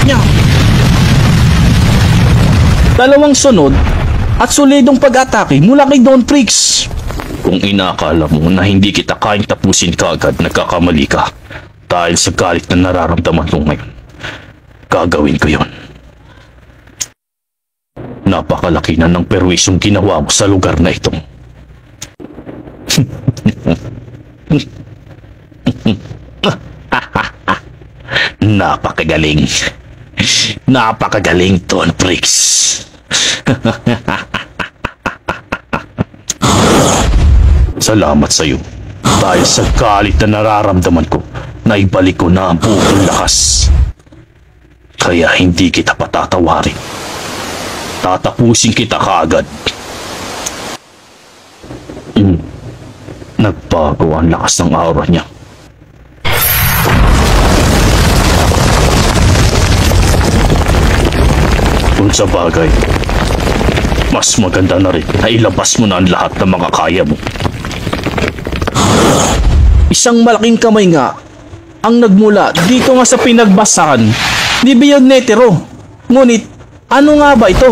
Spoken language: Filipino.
niya. Dalawang sunod at solidong pag-atake mula kay Don Prix. Kung inakala mo na hindi kita kayang tapusin kaagad, nagkakamali ka. Dahil sa galit na nararamdaman ko ngayon, gagawin ko yon. Napakalaki na ng perwisyong ginawa mo sa lugar na ito. Napakagaling. Napakagaling, Don Prix. Salamat sa iyo. Dahil sa galit na nararamdaman ko, naibalik ko na ang buong lakas. Kaya hindi kita patatawarin. Tatapusin kita kaagad. Nagbago ang lakas ng aura niya. Kung sa bagay, mas maganda na rin na ilabas mo na ang lahat ng mga kaya mo. Isang malaking kamay nga ang nagmula dito nga sa pinagbasahan ni Beyond Netero. Ngunit ano nga ba ito?